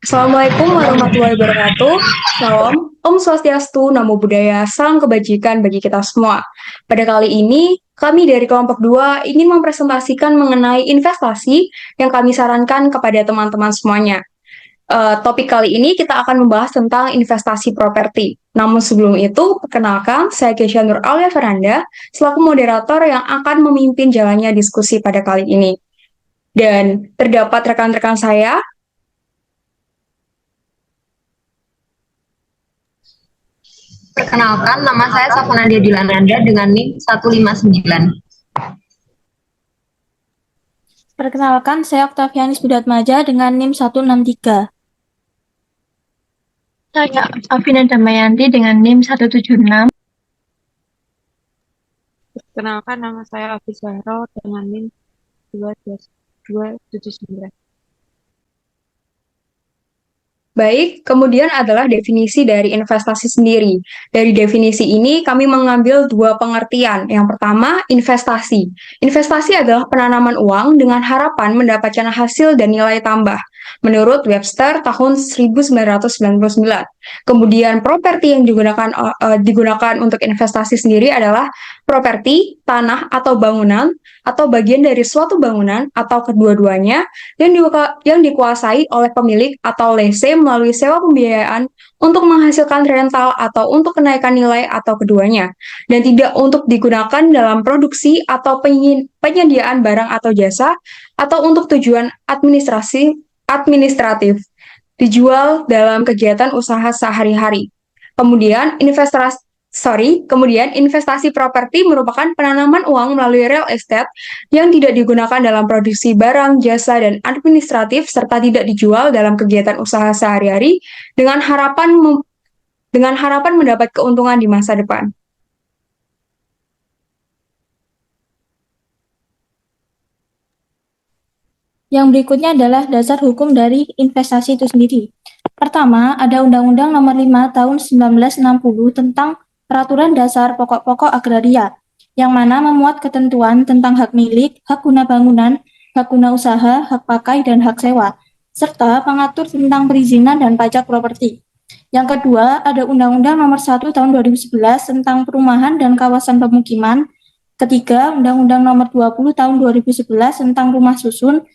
Assalamualaikum warahmatullahi wabarakatuh. Salam, Om Swastiastu, Namo Buddhaya, salam kebajikan bagi kita semua. Pada kali ini, kami dari kelompok 2 ingin mempresentasikan mengenai investasi yang kami sarankan kepada teman-teman semuanya. Topik kali ini kita akan membahas tentang investasi properti. Namun sebelum itu, perkenalkan, saya Kesha Nur Aulia Veranda, selaku moderator yang akan memimpin jalannya diskusi pada kali ini. Dan terdapat rekan-rekan saya. Perkenalkan, nama saya Safanadia Dilananda dengan NIM 159. Perkenalkan, saya Oktavianis Budatmaja dengan NIM 163. Saya Afina Damayanti dengan NIM 176. Perkenalkan, nama saya Afi Zahro dengan NIM 279. Baik, kemudian adalah definisi dari investasi sendiri. Dari definisi ini, kami mengambil dua pengertian. Yang pertama, investasi. Investasi adalah penanaman uang dengan harapan mendapatkan hasil dan nilai tambah, menurut Webster tahun 1999. Kemudian, properti yang digunakan untuk investasi sendiri adalah properti, tanah atau bangunan, atau bagian dari suatu bangunan, atau kedua-duanya, yang dikuasai oleh pemilik atau lese melalui sewa pembiayaan untuk menghasilkan rental atau untuk kenaikan nilai atau keduanya, dan tidak untuk digunakan dalam produksi atau penyediaan barang atau jasa, atau untuk tujuan administratif, dijual dalam kegiatan usaha sehari-hari. Kemudian investasi properti merupakan penanaman uang melalui real estate yang tidak digunakan dalam produksi barang, jasa, dan administratif, serta tidak dijual dalam kegiatan usaha sehari-hari dengan harapan mendapat keuntungan di masa depan. Yang berikutnya adalah dasar hukum dari investasi itu sendiri. Pertama, ada Undang-Undang Nomor 5 Tahun 1960 tentang Peraturan Dasar Pokok-pokok Agraria, yang mana memuat ketentuan tentang hak milik, hak guna bangunan, hak guna usaha, hak pakai, dan hak sewa, serta mengatur tentang perizinan dan pajak properti. Yang kedua, ada Undang-Undang Nomor 1 Tahun 2011 tentang Perumahan dan Kawasan Pemukiman. Ketiga, Undang-Undang Nomor 20 Tahun 2011 tentang Rumah Susun,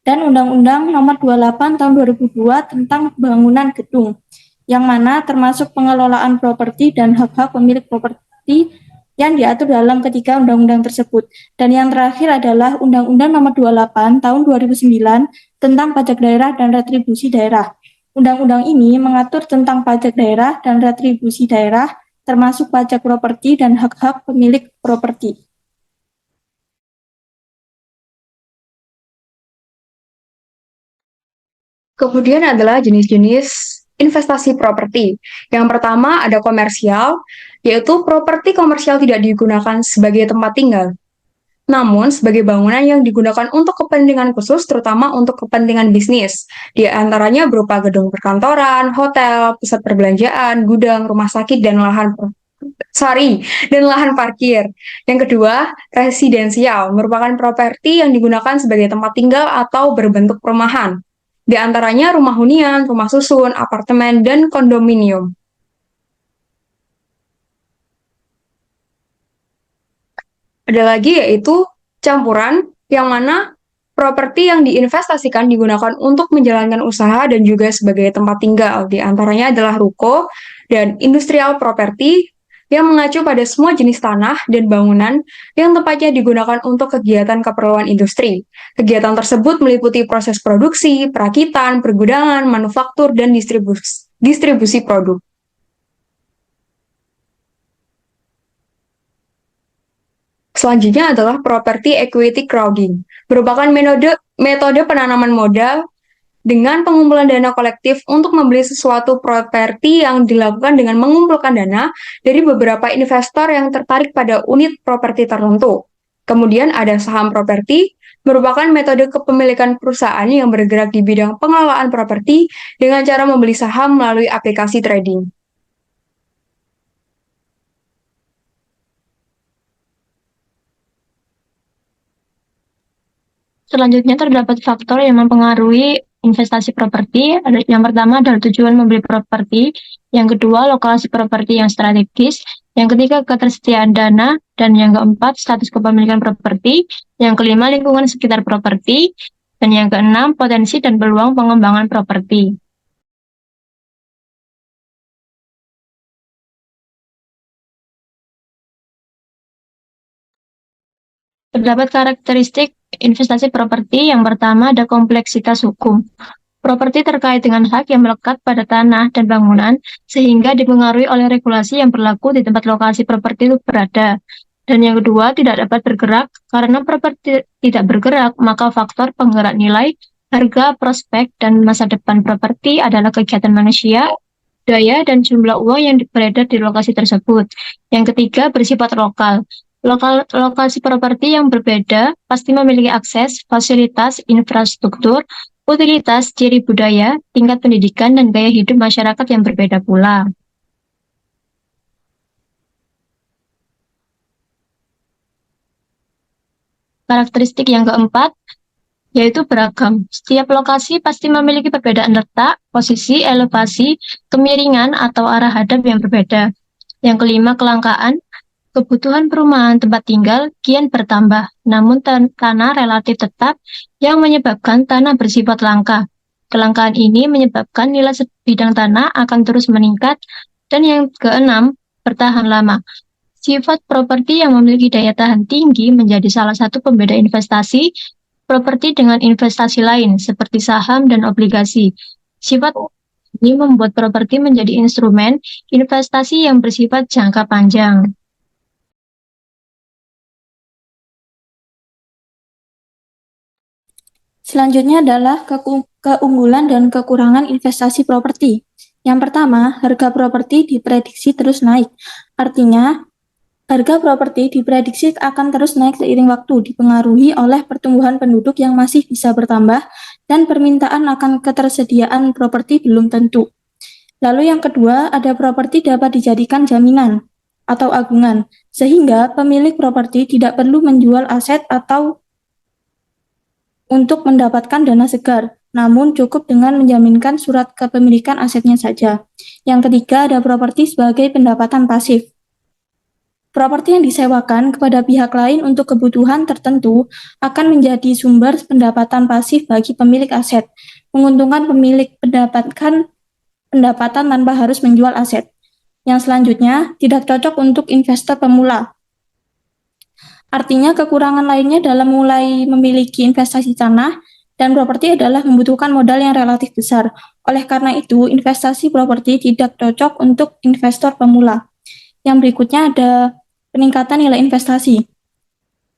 dan Undang-Undang Nomor 28 Tahun 2002 tentang bangunan gedung, yang mana termasuk pengelolaan properti dan hak-hak pemilik properti yang diatur dalam ketiga undang-undang tersebut. Dan yang terakhir adalah Undang-Undang Nomor 28 Tahun 2009 tentang pajak daerah dan retribusi daerah. Undang-undang ini mengatur tentang pajak daerah dan retribusi daerah, termasuk pajak properti dan hak-hak pemilik properti. Kemudian adalah jenis-jenis investasi properti. Yang pertama ada komersial, yaitu properti komersial tidak digunakan sebagai tempat tinggal, namun sebagai bangunan yang digunakan untuk kepentingan khusus, terutama untuk kepentingan bisnis. Di antaranya berupa gedung perkantoran, hotel, pusat perbelanjaan, gudang, rumah sakit, dan lahan parkir. Yang kedua, residensial merupakan properti yang digunakan sebagai tempat tinggal atau berbentuk perumahan. Di antaranya rumah hunian, rumah susun, apartemen, dan kondominium. Ada lagi yaitu campuran, yang mana properti yang diinvestasikan digunakan untuk menjalankan usaha dan juga sebagai tempat tinggal. Di antaranya adalah ruko dan industrial property yang mengacu pada semua jenis tanah dan bangunan yang tepatnya digunakan untuk kegiatan keperluan industri. Kegiatan tersebut meliputi proses produksi, perakitan, pergudangan, manufaktur, dan distribusi produk. Selanjutnya adalah property equity crowding, merupakan metode penanaman modal dengan pengumpulan dana kolektif untuk membeli sesuatu properti yang dilakukan dengan mengumpulkan dana dari beberapa investor yang tertarik pada unit properti tertentu. Kemudian ada saham properti, merupakan metode kepemilikan perusahaan yang bergerak di bidang pengelolaan properti dengan cara membeli saham melalui aplikasi trading. Selanjutnya terdapat faktor yang mempengaruhi investasi properti. Yang pertama adalah tujuan membeli properti, yang kedua lokasi properti yang strategis, yang ketiga ketersediaan dana, dan yang keempat status kepemilikan properti, yang kelima lingkungan sekitar properti, dan yang keenam potensi dan peluang pengembangan properti. Terdapat karakteristik investasi properti. Yang pertama ada kompleksitas hukum. Properti terkait dengan hak yang melekat pada tanah dan bangunan sehingga dipengaruhi oleh regulasi yang berlaku di tempat lokasi properti itu berada. Dan yang kedua, tidak dapat bergerak. Karena properti tidak bergerak, maka faktor penggerak nilai, harga, prospek, dan masa depan properti adalah kegiatan manusia, daya, dan jumlah uang yang beredar di lokasi tersebut. Yang ketiga, bersifat lokal. Lokasi properti yang berbeda pasti memiliki akses, fasilitas, infrastruktur, utilitas, ciri budaya, tingkat pendidikan, dan gaya hidup masyarakat yang berbeda pula. Karakteristik yang keempat, yaitu beragam. Setiap lokasi pasti memiliki perbedaan letak, posisi, elevasi, kemiringan, atau arah hadap yang berbeda. Yang kelima, kelangkaan. Kebutuhan perumahan tempat tinggal kian bertambah, namun tanah relatif tetap yang menyebabkan tanah bersifat langka. Kelangkaan ini menyebabkan nilai sebidang tanah akan terus meningkat. Dan yang keenam, bertahan lama. Sifat properti yang memiliki daya tahan tinggi menjadi salah satu pembeda investasi properti dengan investasi lain seperti saham dan obligasi. Sifat ini membuat properti menjadi instrumen investasi yang bersifat jangka panjang. Selanjutnya adalah keunggulan dan kekurangan investasi properti. Yang pertama, harga properti diprediksi terus naik. Artinya, harga properti diprediksi akan terus naik seiring waktu, dipengaruhi oleh pertumbuhan penduduk yang masih bisa bertambah dan permintaan akan ketersediaan properti belum tentu. Lalu yang kedua, ada properti dapat dijadikan jaminan atau agungan, sehingga pemilik properti tidak perlu menjual aset atau untuk mendapatkan dana segar, namun cukup dengan menjaminkan surat kepemilikan asetnya saja. Yang ketiga, ada properti sebagai pendapatan pasif. Properti yang disewakan kepada pihak lain untuk kebutuhan tertentu akan menjadi sumber pendapatan pasif bagi pemilik aset, menguntungkan pemilik mendapatkan pendapatan tanpa harus menjual aset. Yang selanjutnya, tidak cocok untuk investor pemula. Artinya kekurangan lainnya dalam mulai memiliki investasi tanah dan properti adalah membutuhkan modal yang relatif besar. Oleh karena itu, investasi properti tidak cocok untuk investor pemula. Yang berikutnya ada peningkatan nilai investasi.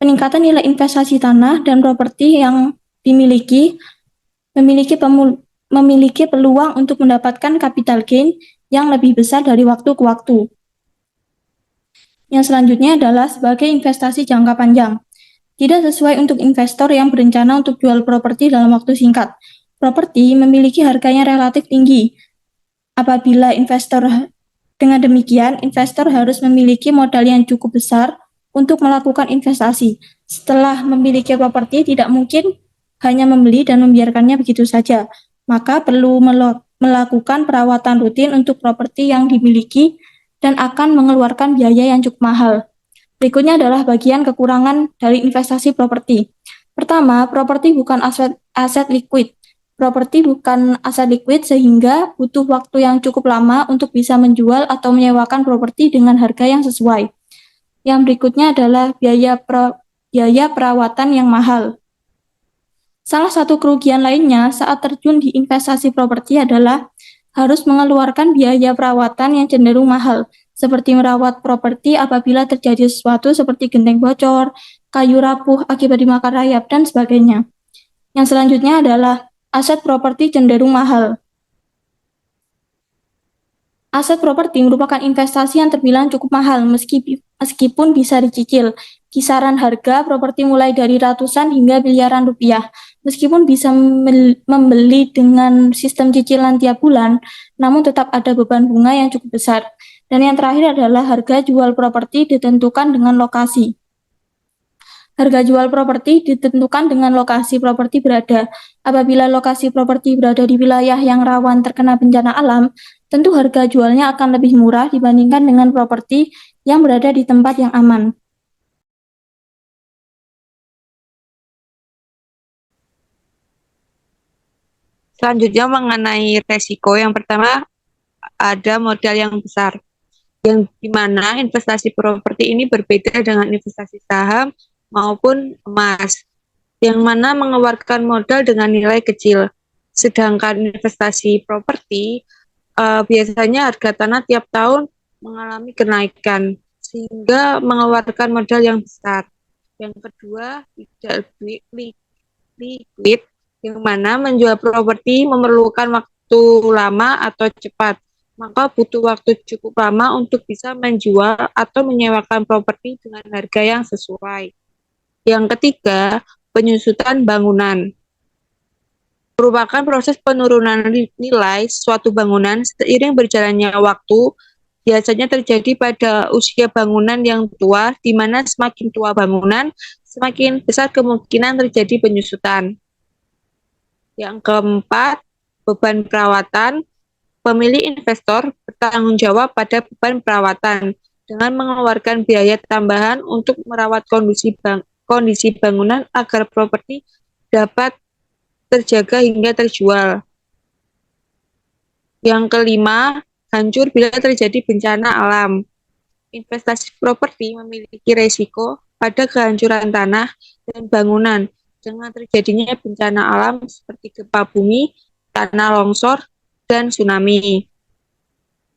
Peningkatan nilai investasi tanah dan properti yang dimiliki memiliki peluang untuk mendapatkan capital gain yang lebih besar dari waktu ke waktu. Yang selanjutnya adalah sebagai investasi jangka panjang. Tidak sesuai untuk investor yang berencana untuk jual properti dalam waktu singkat. Properti memiliki harga yang relatif tinggi. Dengan demikian, investor harus memiliki modal yang cukup besar untuk melakukan investasi. Setelah memiliki properti, tidak mungkin hanya membeli dan membiarkannya begitu saja. Maka perlu melakukan perawatan rutin untuk properti yang dimiliki dan akan mengeluarkan biaya yang cukup mahal. Berikutnya adalah bagian kekurangan dari investasi properti. Pertama, properti bukan aset likuid. Properti bukan aset likuid sehingga butuh waktu yang cukup lama untuk bisa menjual atau menyewakan properti dengan harga yang sesuai. Yang berikutnya adalah biaya perawatan yang mahal. Salah satu kerugian lainnya saat terjun di investasi properti adalah harus mengeluarkan biaya perawatan yang cenderung mahal, seperti merawat properti apabila terjadi sesuatu seperti genteng bocor, kayu rapuh akibat dimakan rayap, dan sebagainya. Yang selanjutnya adalah aset properti cenderung mahal. Aset properti merupakan investasi yang terbilang cukup mahal meskipun bisa dicicil. Kisaran harga properti mulai dari ratusan hingga miliaran rupiah. Meskipun bisa membeli dengan sistem cicilan tiap bulan, namun tetap ada beban bunga yang cukup besar. Dan yang terakhir adalah harga jual properti ditentukan dengan lokasi. Harga jual properti ditentukan dengan lokasi properti berada. Apabila lokasi properti berada di wilayah yang rawan terkena bencana alam, tentu harga jualnya akan lebih murah dibandingkan dengan properti yang berada di tempat yang aman. Selanjutnya mengenai resiko, yang pertama ada modal yang besar, yang dimana investasi properti ini berbeda dengan investasi saham maupun emas, yang mana mengeluarkan modal dengan nilai kecil. Sedangkan investasi properti biasanya harga tanah tiap tahun mengalami kenaikan, sehingga mengeluarkan modal yang besar. Yang kedua, tidak liquid, yang mana menjual properti memerlukan waktu lama atau cepat. Maka butuh waktu cukup lama untuk bisa menjual atau menyewakan properti dengan harga yang sesuai. Yang ketiga, penyusutan bangunan merupakan proses penurunan nilai suatu bangunan seiring berjalannya waktu. Biasanya terjadi pada usia bangunan yang tua, di mana semakin tua bangunan, semakin besar kemungkinan terjadi penyusutan. Yang keempat, beban perawatan. Pemilik investor bertanggung jawab pada beban perawatan dengan mengeluarkan biaya tambahan untuk merawat kondisi bangunan agar properti dapat terjaga hingga terjual. Yang kelima, hancur bila terjadi bencana alam. Investasi properti memiliki resiko pada kehancuran tanah dan bangunan dengan terjadinya bencana alam seperti gempa bumi, tanah longsor, dan tsunami.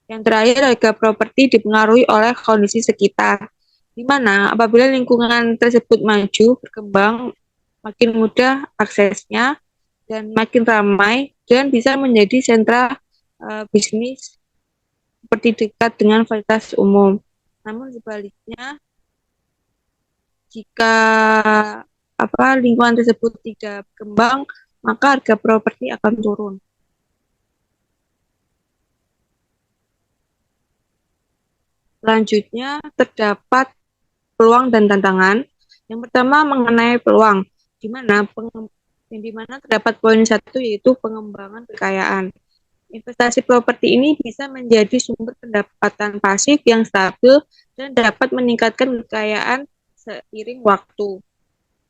Yang terakhir, harga properti dipengaruhi oleh kondisi sekitar, di mana apabila lingkungan tersebut maju, berkembang, makin mudah aksesnya, dan makin ramai, dan bisa menjadi sentra bisnis seperti dekat dengan fasilitas umum. Namun sebaliknya, jika lingkungan tersebut tidak berkembang, maka harga properti akan turun. Selanjutnya, terdapat peluang dan tantangan. Yang pertama mengenai peluang, di mana terdapat poin 1, yaitu pengembangan kekayaan. Investasi properti ini bisa menjadi sumber pendapatan pasif yang stabil dan dapat meningkatkan kekayaan seiring waktu.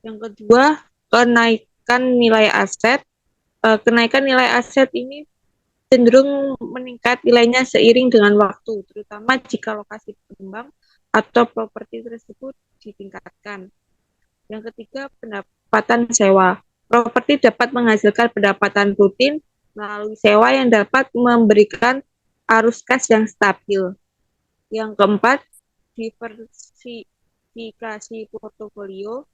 Yang kedua, kenaikan nilai aset. Kenaikan nilai aset ini cenderung meningkat nilainya seiring dengan waktu, terutama jika lokasi berkembang atau properti tersebut ditingkatkan. Yang ketiga, pendapatan sewa. Properti dapat menghasilkan pendapatan rutin melalui sewa yang dapat memberikan arus kas yang stabil. Yang keempat, diversifikasi portofolio.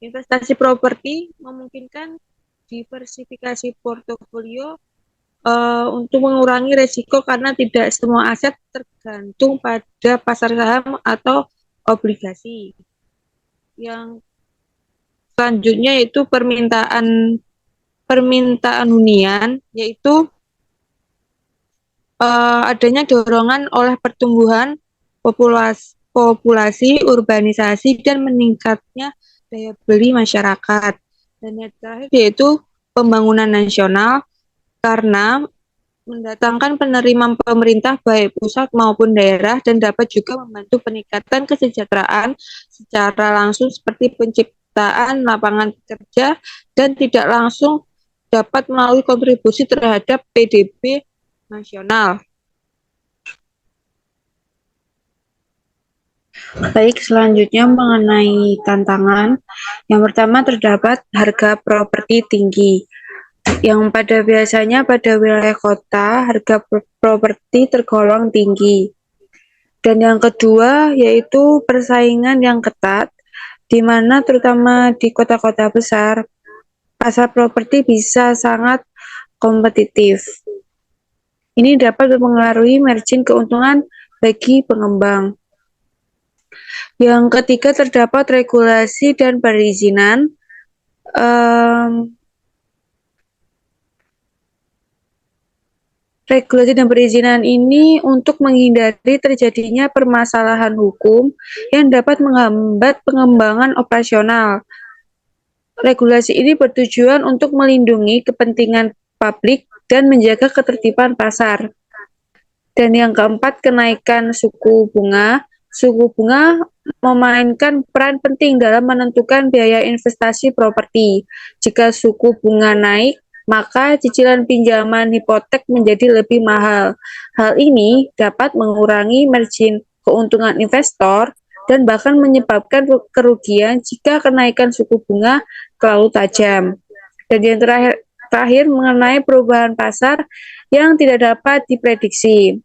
Investasi properti memungkinkan diversifikasi portofolio untuk mengurangi risiko karena tidak semua aset tergantung pada pasar saham atau obligasi. Yang selanjutnya yaitu permintaan hunian, yaitu adanya dorongan oleh pertumbuhan populasi, urbanisasi, dan meningkatnya daya beli masyarakat. Dan yang terakhir yaitu pembangunan nasional, karena mendatangkan penerimaan pemerintah baik pusat maupun daerah dan dapat juga membantu peningkatan kesejahteraan secara langsung seperti penciptaan lapangan kerja dan tidak langsung dapat melalui kontribusi terhadap PDB nasional. Baik, selanjutnya mengenai tantangan. Yang pertama terdapat harga properti tinggi, yang biasanya pada wilayah kota harga properti tergolong tinggi. Dan yang kedua yaitu persaingan yang ketat, di mana terutama di kota-kota besar pasar properti bisa sangat kompetitif. Ini dapat mempengaruhi margin keuntungan bagi pengembang. Yang ketiga terdapat regulasi dan perizinan. Regulasi dan perizinan ini untuk menghindari terjadinya permasalahan hukum yang dapat menghambat pengembangan operasional. Regulasi ini bertujuan untuk melindungi kepentingan publik dan menjaga ketertiban pasar. Dan yang keempat, kenaikan suku bunga. Suku bunga memainkan peran penting dalam menentukan biaya investasi properti. Jika suku bunga naik, maka cicilan pinjaman hipotek menjadi lebih mahal. Hal ini dapat mengurangi margin keuntungan investor dan bahkan menyebabkan kerugian jika kenaikan suku bunga terlalu tajam. Dan yang terakhir mengenai perubahan pasar yang tidak dapat diprediksi.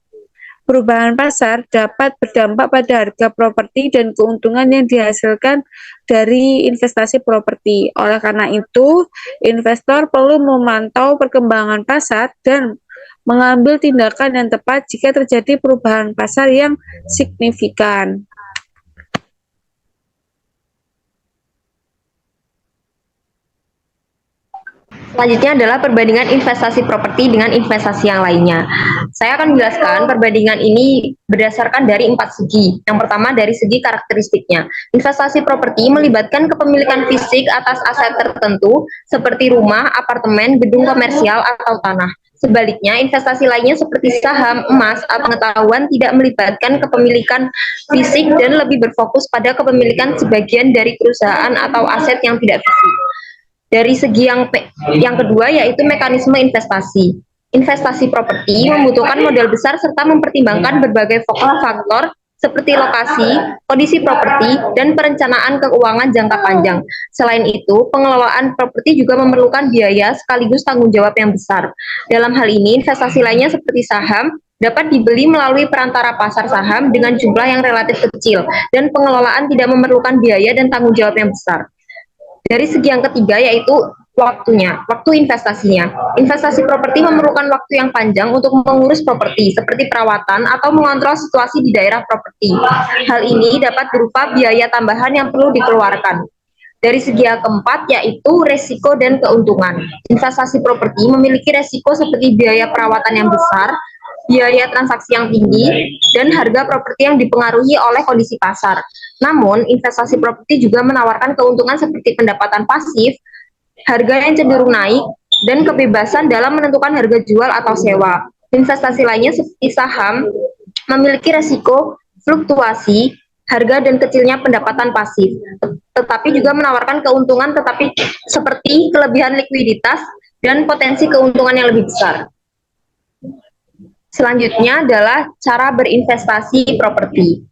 Perubahan pasar dapat berdampak pada harga properti dan keuntungan yang dihasilkan dari investasi properti. Oleh karena itu, investor perlu memantau perkembangan pasar dan mengambil tindakan yang tepat jika terjadi perubahan pasar yang signifikan. Selanjutnya adalah perbandingan investasi properti dengan investasi yang lainnya. Saya akan menjelaskan perbandingan ini berdasarkan dari 4 segi. Yang pertama dari segi karakteristiknya. Investasi properti melibatkan kepemilikan fisik atas aset tertentu seperti rumah, apartemen, gedung komersial, atau tanah. Sebaliknya, investasi lainnya seperti saham, emas, atau pengetahuan tidak melibatkan kepemilikan fisik dan lebih berfokus pada kepemilikan sebagian dari perusahaan atau aset yang tidak fisik. Dari segi yang kedua yaitu mekanisme investasi. Investasi properti membutuhkan modal besar serta mempertimbangkan berbagai faktor seperti lokasi, kondisi properti, dan perencanaan keuangan jangka panjang. Selain itu, pengelolaan properti juga memerlukan biaya sekaligus tanggung jawab yang besar. Dalam hal ini, investasi lainnya seperti saham dapat dibeli melalui perantara pasar saham dengan jumlah yang relatif kecil, dan pengelolaan tidak memerlukan biaya dan tanggung jawab yang besar. Dari segi yang ketiga yaitu waktunya, waktu investasinya. Investasi properti memerlukan waktu yang panjang untuk mengurus properti seperti perawatan atau mengontrol situasi di daerah properti. Hal ini dapat berupa biaya tambahan yang perlu dikeluarkan. Dari segi yang keempat yaitu resiko dan keuntungan. Investasi properti memiliki resiko seperti biaya perawatan yang besar, biaya transaksi yang tinggi, dan harga properti yang dipengaruhi oleh kondisi pasar. Namun, investasi properti juga menawarkan keuntungan seperti pendapatan pasif, harga yang cenderung naik, dan kebebasan dalam menentukan harga jual atau sewa. Investasi lainnya seperti saham memiliki resiko fluktuasi, harga dan kecilnya pendapatan pasif, tetapi juga menawarkan keuntungan tetapi seperti kelebihan likuiditas dan potensi keuntungan yang lebih besar. Selanjutnya adalah cara berinvestasi properti.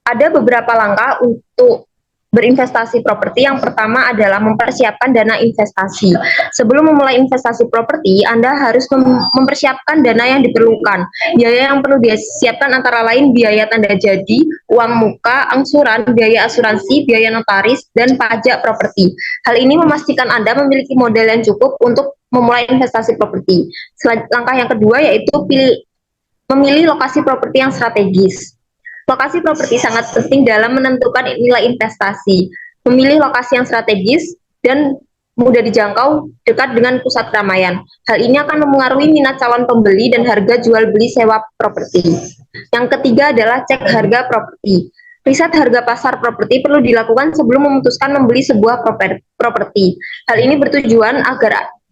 Ada beberapa langkah untuk berinvestasi properti. Yang pertama adalah mempersiapkan dana investasi. Sebelum memulai investasi properti, Anda harus mempersiapkan dana yang diperlukan. Biaya yang perlu disiapkan antara lain biaya tanda jadi, uang muka, angsuran, biaya asuransi, biaya notaris, dan pajak properti. Hal ini memastikan Anda memiliki modal yang cukup untuk memulai investasi properti. Langkah yang kedua yaitu memilih lokasi properti yang strategis. Lokasi properti sangat penting dalam menentukan nilai investasi. Memilih lokasi yang strategis dan mudah dijangkau dekat dengan pusat keramaian. Hal ini akan mempengaruhi minat calon pembeli dan harga jual beli sewa properti. Yang ketiga adalah cek harga properti. Riset harga pasar properti perlu dilakukan sebelum memutuskan membeli sebuah properti. Hal ini bertujuan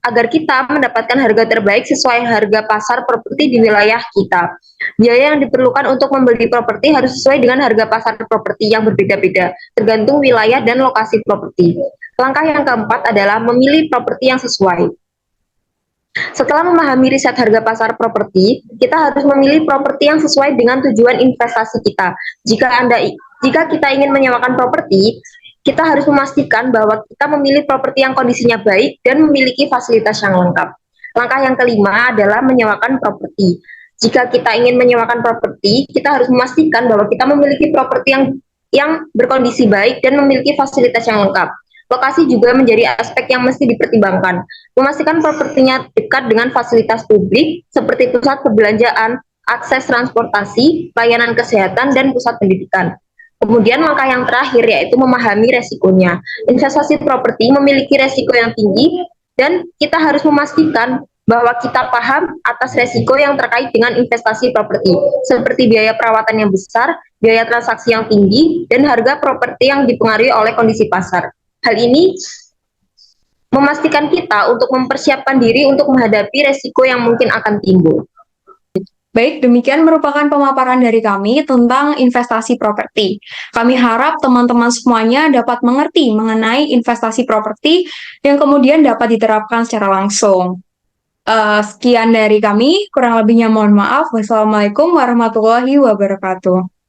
agar kita mendapatkan harga terbaik sesuai harga pasar properti di wilayah kita. Biaya yang diperlukan untuk membeli properti harus sesuai dengan harga pasar properti yang berbeda-beda, tergantung wilayah dan lokasi properti. Langkah yang keempat adalah memilih properti yang sesuai. Setelah memahami riset harga pasar properti, kita harus memilih properti yang sesuai dengan tujuan investasi kita. Jika kita ingin menyewakan properti, kita harus memastikan bahwa kita memilih properti yang kondisinya baik dan memiliki fasilitas yang lengkap. Langkah yang kelima adalah menyewakan properti. Jika kita ingin menyewakan properti, kita harus memastikan bahwa kita memiliki properti yang berkondisi baik dan memiliki fasilitas yang lengkap. Lokasi juga menjadi aspek yang mesti dipertimbangkan. Memastikan propertinya dekat dengan fasilitas publik seperti pusat perbelanjaan, akses transportasi, layanan kesehatan, dan pusat pendidikan. Kemudian langkah yang terakhir yaitu memahami resikonya. Investasi properti memiliki resiko yang tinggi dan kita harus memastikan bahwa kita paham atas resiko yang terkait dengan investasi properti, seperti biaya perawatan yang besar, biaya transaksi yang tinggi, dan harga properti yang dipengaruhi oleh kondisi pasar. Hal ini memastikan kita untuk mempersiapkan diri untuk menghadapi resiko yang mungkin akan timbul. Baik, demikian merupakan pemaparan dari kami tentang investasi properti. Kami harap teman-teman semuanya dapat mengerti mengenai investasi properti yang kemudian dapat diterapkan secara langsung. Sekian dari kami, kurang lebihnya mohon maaf. Wassalamualaikum warahmatullahi wabarakatuh.